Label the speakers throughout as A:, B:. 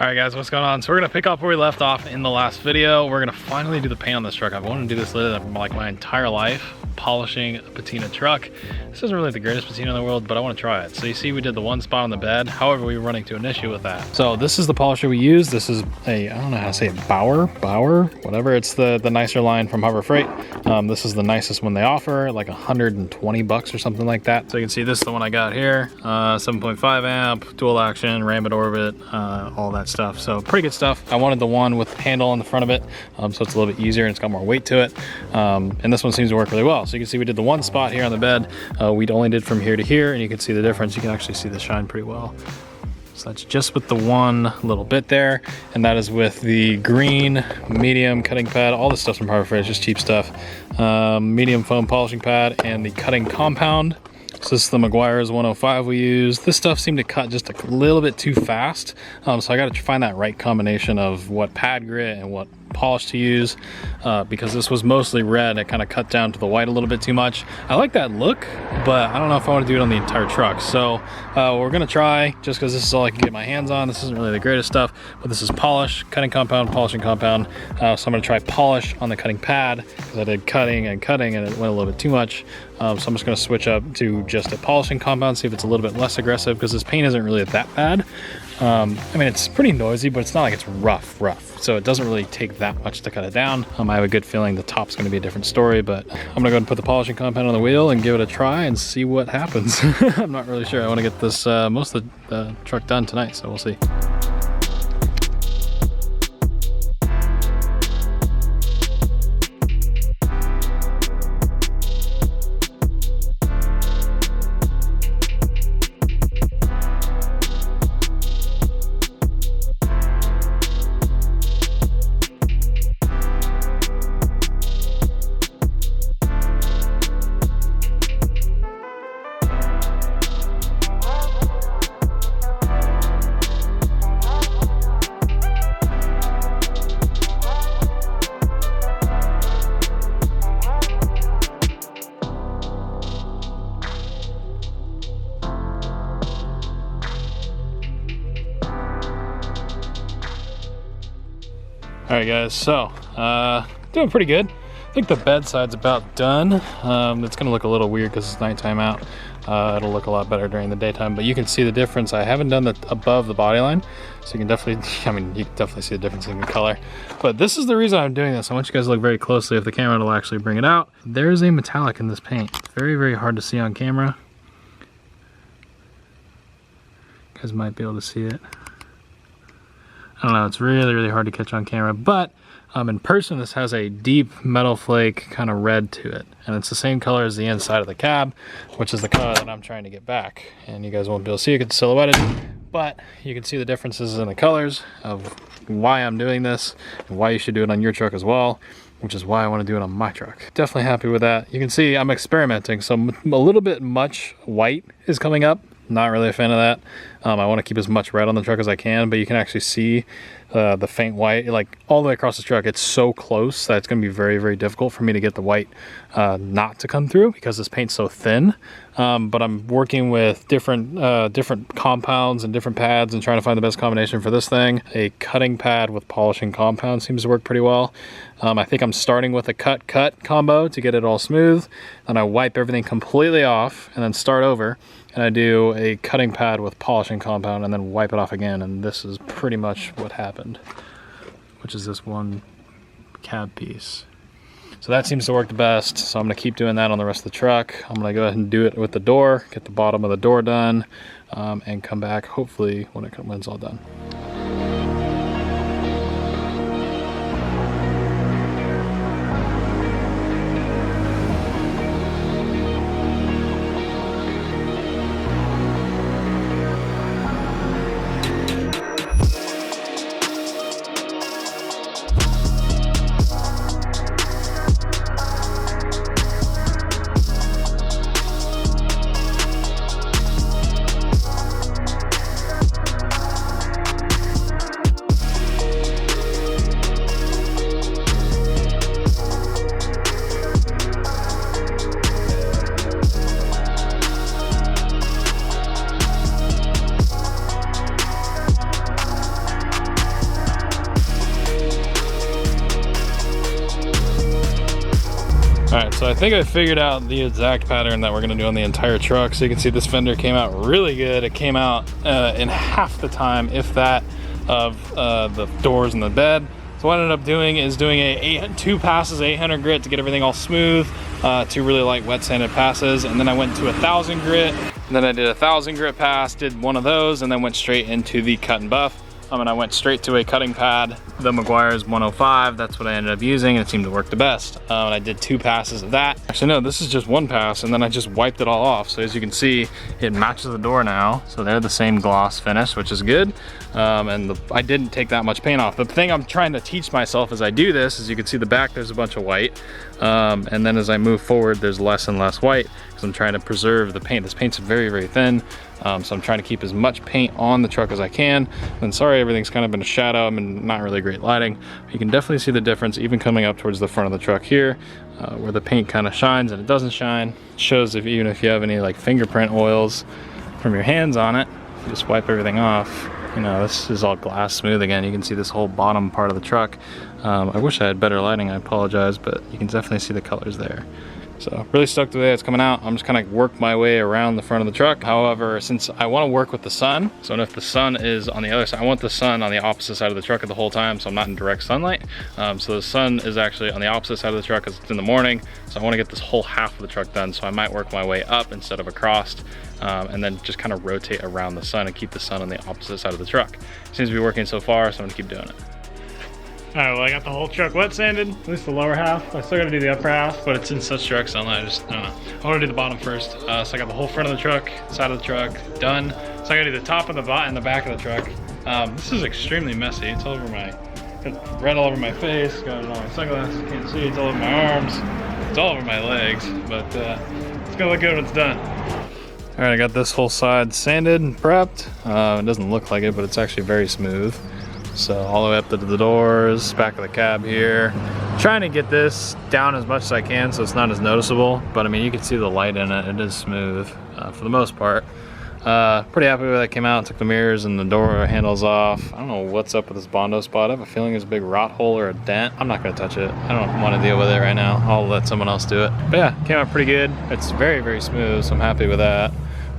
A: All right guys, what's going on? So we're gonna pick up where we left off in the last video. We're gonna finally do the paint on this truck. I've wanted to do this literally like my entire life, polishing a Patina truck. This isn't really the greatest Patina in the world, but I want to try it. So you see we did the one spot on the bed. However, we were running into an issue with that. So this is the polisher we use. This is a, I don't know how to say it, Bauer, whatever. It's the nicer line from Harbor Freight. This is the nicest one they offer, like 120 bucks or something like that. So you can see this is the one I got here. 7.5 amp, dual action, Rambit orbit, all that stuff. So pretty good stuff. I wanted the one with the handle on the front of it, so it's a little bit easier and it's got more weight to it. And this one seems to work really well. So you can see we did the one spot here on the bed. We only did from here to here, and you can see the difference. You can actually see the shine pretty well. So that's just with the one little bit there, and that is with the green medium cutting pad. All this stuff's from Harbor Freight, it's just cheap stuff. Medium foam polishing pad and the cutting compound. So this is the Meguiar's 105 we use. This stuff seemed to cut just a little bit too fast. So I got to find that right combination of what pad grit and what polish to use, because this was mostly red. It kind of cut down to the white a little bit too much. I like that look, but I don't know if I want to do it on the entire truck. So we're gonna try, just because this is all I can get my hands on. This isn't really the greatest stuff, but this is polish, cutting compound, polishing compound. So I'm gonna try polish on the cutting pad, because I did cutting and it went a little bit too much. So I'm just gonna switch up to just a polishing compound, see if it's a little bit less aggressive, because this paint isn't really that bad. I mean, it's pretty noisy, but it's not like it's rough. So it doesn't really take that much to cut it down. I have a good feeling the top's gonna be a different story, but I'm gonna go ahead and put the polishing compound on the wheel and give it a try and see what happens. I'm not really sure. I wanna get this, most of the truck done tonight, so we'll see. All right guys, so doing pretty good. I think the bedside's about done. It's gonna look a little weird because it's nighttime out. It'll look a lot better during the daytime, but you can see the difference. I haven't done the above the body line, so you can definitely, I mean, you can definitely see the difference in the color. But this is the reason I'm doing this. I want you guys to look very closely. If the camera will actually bring it out, there's a metallic in this paint. Very, very hard to see on camera. You guys might be able to see it. I don't know, it's really, really hard to catch on camera, but in person, this has a deep metal flake kind of red to it. And it's the same color as the inside of the cab, which is the color that I'm trying to get back. And you guys won't be able to see it, it's silhouetted, but you can see the differences in the colors of why I'm doing this and why you should do it on your truck as well, which is why I want to do it on my truck. Definitely happy with that. You can see I'm experimenting, so a little bit much white is coming up. Not really a fan of that. I want to keep as much red on the truck as I can, but you can actually see the faint white, like all the way across the truck. It's so close that it's going to be very, very difficult for me to get the white not to come through, because this paint's so thin. But I'm working with different compounds and different pads and trying to find the best combination for this thing. A cutting pad with polishing compound seems to work pretty well. I think I'm starting with a cut combo to get it all smooth. Then I wipe everything completely off and then start over. And I do a cutting pad with polishing compound and then wipe it off again. And this is pretty much what happened, which is this one cab piece. So that seems to work the best. So I'm gonna keep doing that on the rest of the truck. I'm gonna go ahead and do it with the door, get the bottom of the door done, and come back hopefully when it's all done. So I think I figured out the exact pattern that we're gonna do on the entire truck. So you can see this fender came out really good. It came out in half the time, if that, of the doors and the bed. So what I ended up doing is doing 2 passes, 800 grit to get everything all smooth, 2 really light wet sanded passes, and then I went to 1,000 grit, and then I did 1,000 grit pass, did one of those, and then went straight into the cut and buff. And I went straight to a cutting pad, the Meguiar's 105. That's what I ended up using, and it seemed to work the best. And I did 2 passes of that. Actually, no, this is just 1 pass, and then I just wiped it all off. So as you can see, it matches the door now. So they're the same gloss finish, which is good. I didn't take that much paint off. The thing I'm trying to teach myself as I do this is you can see the back, there's a bunch of white. And then as I move forward, there's less and less white because I'm trying to preserve the paint. This paint's very, very thin. So I'm trying to keep as much paint on the truck as I can. And sorry, everything's kind of in a shadow and not really great lighting. You can definitely see the difference even coming up towards the front of the truck here, where the paint kind of shines and it doesn't shine. It shows even if you have any like fingerprint oils from your hands on it, you just wipe everything off. You know, this is all glass smooth again. You can see this whole bottom part of the truck. I wish I had better lighting, I apologize, but you can definitely see the colors there. So really stoked the way it's coming out. I'm just kind of work my way around the front of the truck. However, since I want to work with the sun, so if the sun is on the other side, I want the sun on the opposite side of the truck the whole time, so I'm not in direct sunlight. So the sun is actually on the opposite side of the truck because it's in the morning. So I want to get this whole half of the truck done. So I might work my way up instead of across, and then just kind of rotate around the sun and keep the sun on the opposite side of the truck. Seems to be working so far, so I'm gonna keep doing it. All right, well, I got the whole truck wet sanded, at least the lower half. I still gotta do the upper half, but it's in such direct sunlight, I don't know. I wanna do the bottom first. So I got the whole front of the truck, side of the truck, done. So I gotta do the top of the bottom and the back of the truck. This is extremely messy. It's all over got red all over my face, got it on my sunglasses, can't see, it's all over my arms. It's all over my legs, but it's gonna look good when it's done. All right, I got this whole side sanded and prepped. It doesn't look like it, but it's actually very smooth. So all the way up to the doors, back of the cab here. Trying to get this down as much as I can so it's not as noticeable, but I mean, you can see the light in it. It is smooth for the most part. Pretty happy with how that came out. Took the mirrors and the door handles off. I don't know what's up with this Bondo spot. I have a feeling there's a big rot hole or a dent. I'm not gonna touch it. I don't want to deal with it right now. I'll let someone else do it. But yeah, came out pretty good. It's very, very smooth, so I'm happy with that.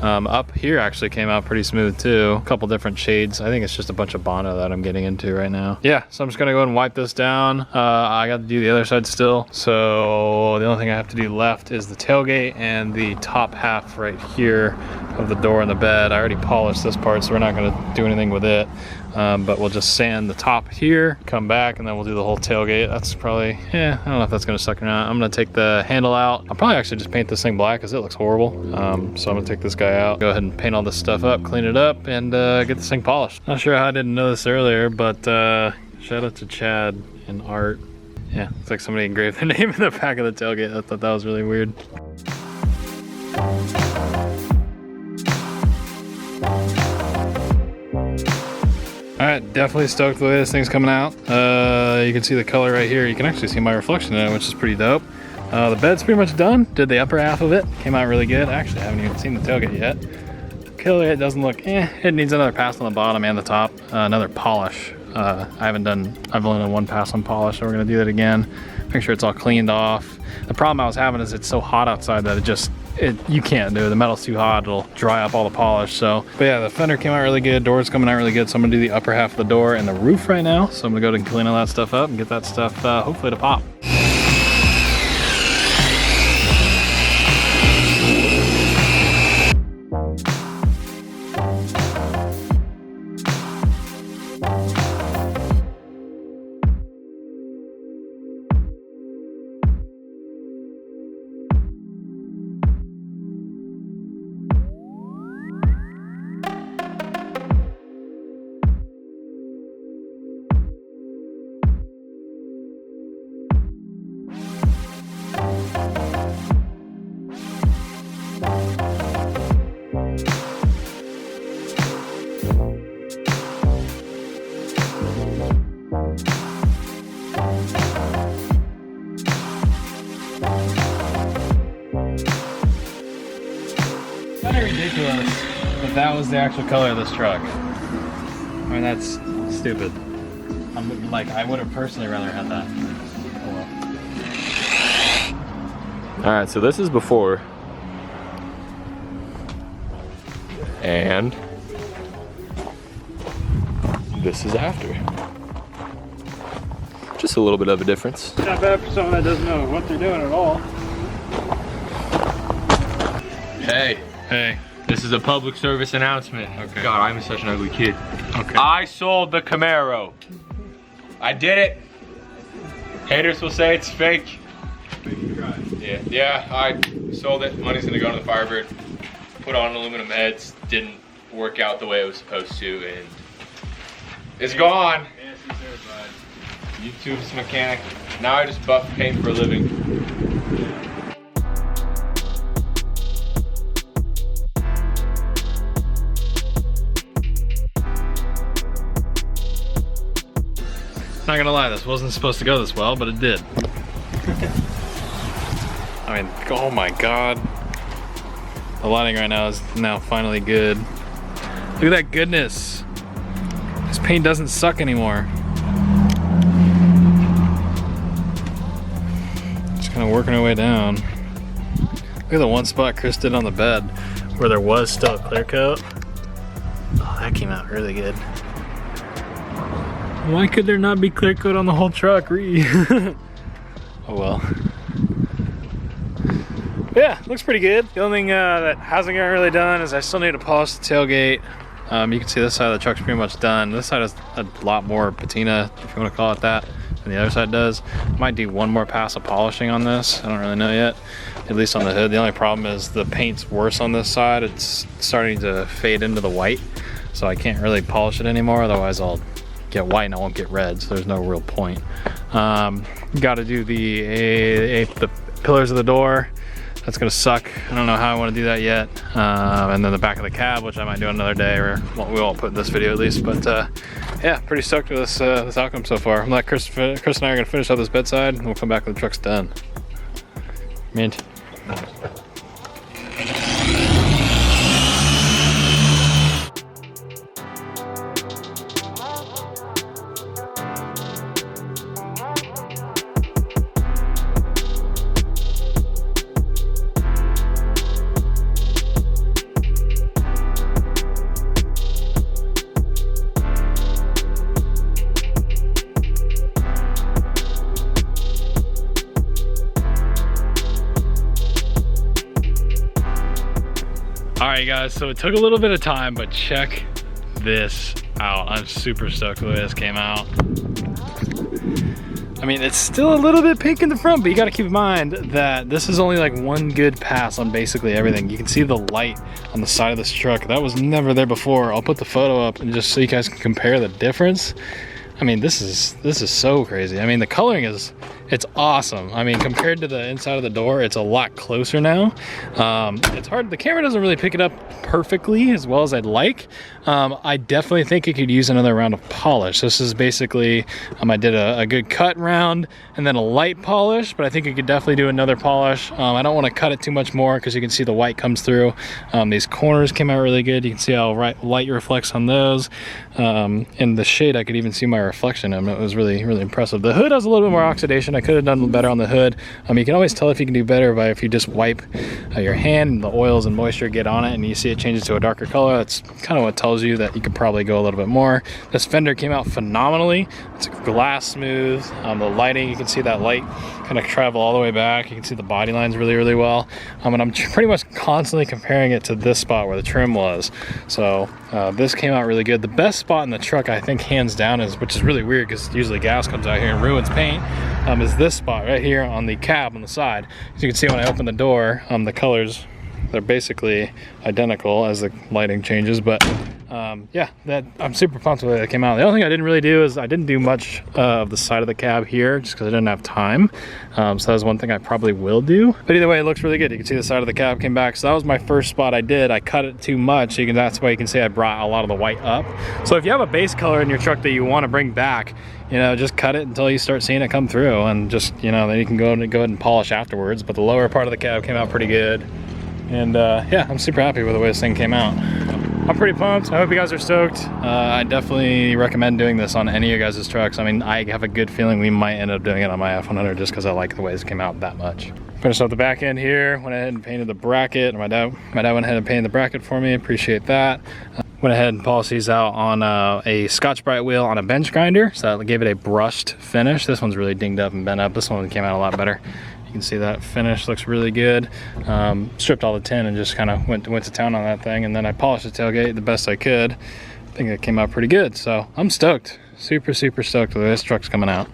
A: Up here actually came out pretty smooth too. A couple different shades. I think it's just a bunch of Bondo that I'm getting into right now. Yeah, so I'm just gonna go ahead and wipe this down. I got to do the other side still. So the only thing I have to do left is the tailgate and the top half right here of the door and the bed. I already polished this part, so we're not gonna do anything with it. But we'll just sand the top here, come back, and then we'll do the whole tailgate. That's probably, I don't know if that's gonna suck or not. I'm gonna take the handle out. I'll probably actually just paint this thing black because it looks horrible. So I'm gonna take this guy out, go ahead and paint all this stuff up, clean it up, and get this thing polished. Not sure how I didn't know this earlier, but shout out to Chad and Art. Yeah, it's like somebody engraved their name in the back of the tailgate. I thought that was really weird. All right, definitely stoked the way this thing's coming out. You can see the color right here. You can actually see my reflection in it, which is pretty dope. The bed's pretty much done. Did the upper half of it. Came out really good. Actually, I haven't even seen the tailgate yet. Tailgate doesn't look, it needs another pass on the bottom and the top. Another polish. I've only done 1 pass on polish, so we're gonna do that again. Make sure it's all cleaned off. The problem I was having is it's so hot outside that you can't do it. The metal's too hot, it'll dry up all the polish. So, but yeah, the fender came out really good, door's coming out really good. So I'm gonna do the upper half of the door and the roof right now. So I'm gonna go ahead and clean all that stuff up and get that stuff hopefully to pop. Ridiculous that was the actual color of this truck. I mean, that's stupid. I would have personally rather had that. Oh
B: Alright, so this is before. And this is after. Just a little bit of a difference.
A: It's not bad for someone that doesn't know what they're doing at all.
B: Hey.
A: Hey.
B: This is a public service announcement.
A: Okay.
B: God, I'm such an ugly kid.
A: Okay.
B: I sold the Camaro. I did it. Haters will say it's fake. Yeah, I sold it. Money's gonna go to the Firebird. Put on aluminum heads. Didn't work out the way it was supposed to, and it's gone. YouTube's mechanic. Now I just buff paint for a living.
A: Not gonna lie, this wasn't supposed to go this well, but it did. I mean, oh my God. The lighting right now is now finally good. Look at that goodness. This paint doesn't suck anymore. Just kind of working our way down. Look at the one spot Chris did on the bed where there was still a clear coat. Oh, that came out really good. Why could there not be clear coat on the whole truck? Oh well. Yeah, looks pretty good. The only thing that hasn't gotten really done is I still need to polish the tailgate. You can see this side of the truck's pretty much done. This side has a lot more patina, if you want to call it that, than the other side does. Might do one more pass of polishing on this. I don't really know yet, at least on the hood. The only problem is the paint's worse on this side. It's starting to fade into the white, so I can't really polish it anymore. Otherwise I'll get white and I won't get red, so there's no real point. Got to do the pillars of the door. That's gonna suck. I don't know how I want to do that yet. And then the back of the cab, which I might do another day, or well, we won't put in this video at least. But yeah, pretty stoked with this outcome so far. I'm like Chris and I are gonna finish up this bedside, and we'll come back when the truck's done. Mint. Alright guys, so it took a little bit of time, but check this out. I'm super stoked with the way this came out. I mean, it's still a little bit pink in the front, but you gotta keep in mind that this is only like one good pass on basically everything. You can see the light on the side of this truck. That was never there before. I'll put the photo up and just so you guys can compare the difference. I mean, this is so crazy. I mean, the coloring it's awesome. I mean, compared to the inside of the door, it's a lot closer now. It's hard, the camera doesn't really pick it up perfectly as well as I'd like. I definitely think it could use another round of polish. This is basically, I did a good cut round and then a light polish, but I think it could definitely do another polish. I don't want to cut it too much more because you can see the white comes through. These corners came out really good. You can see how light reflects on those. In the shade, I could even see my reflection. It was really, really impressive. The hood has a little bit more oxidation. I could have done better on the hood. You can always tell if you can do better by if you just wipe your hand and the oils and moisture get on it and you see it changes to a darker color. That's kind of what tells you that you could probably go a little bit more. This fender came out phenomenally. It's glass smooth. The lighting, you can see that light kind of travel all the way back. You can see the body lines really, really well. And I'm pretty much constantly comparing it to this spot where the trim was. So this came out really good. The best spot in the truck, I think, hands down, is, which is really weird because usually gas comes out here and ruins paint, is this spot right here on the cab on the side. As you can see when I open the door, the colors, they're basically identical as the lighting changes, but yeah, I'm super pumped with the way that came out. The only thing I didn't really do is I didn't do much of the side of the cab here just because I didn't have time. So that was one thing I probably will do. But either way, it looks really good. You can see the side of the cab came back. So that was my first spot I did. I cut it too much. So that's why you can see I brought a lot of the white up. So if you have a base color in your truck that you want to bring back, just cut it until you start seeing it come through, and just, then you can go ahead and polish afterwards. But the lower part of the cab came out pretty good. And yeah, I'm super happy with the way this thing came out. I'm pretty pumped. I hope you guys are stoked. I definitely recommend doing this on any of your guys' trucks. I mean, I have a good feeling we might end up doing it on my F100 just because I like the way this came out that much. Finished off the back end here. Went ahead and painted the bracket. My dad went ahead and painted the bracket for me. Appreciate that. Went ahead and polished these out on a Scotch-Brite wheel on a bench grinder. So that gave it a brushed finish. This one's really dinged up and bent up. This one came out a lot better. You can see that finish looks really good. Stripped all the tin and just kind of went to town on that thing. And then I polished the tailgate the best I could. I think it came out pretty good. So I'm stoked. Super stoked with this truck's coming out.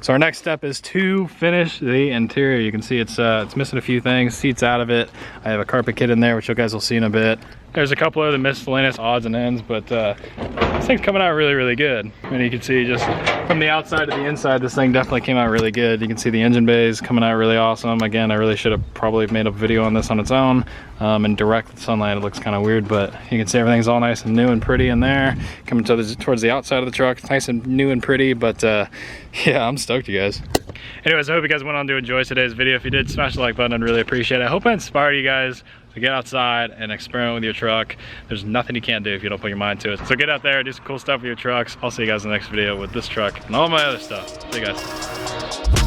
A: So our next step is to finish the interior. You can see it's missing a few things. Seats out of it. I have a carpet kit in there, which you guys will see in a bit. There's a couple of the miscellaneous odds and ends, but this thing's coming out really good. And you can see just from the outside to the inside, this thing definitely came out really good. You can see the engine bays coming out really awesome. Again, I really should have probably made a video on this on its own. In direct sunlight, it looks kind of weird, but you can see everything's all nice and new and pretty in there. Coming towards the outside of the truck, it's nice and new and pretty, but yeah, I'm stoked, you guys. Anyways, I hope you guys went on to enjoy today's video. If you did, smash the like button. I'd really appreciate it. I hope I inspired you guys to get outside and experiment with your truck. There's nothing you can't do if you don't put your mind to it. So get out there, do some cool stuff with your trucks. I'll see you guys in the next video with this truck and all my other stuff. See you guys.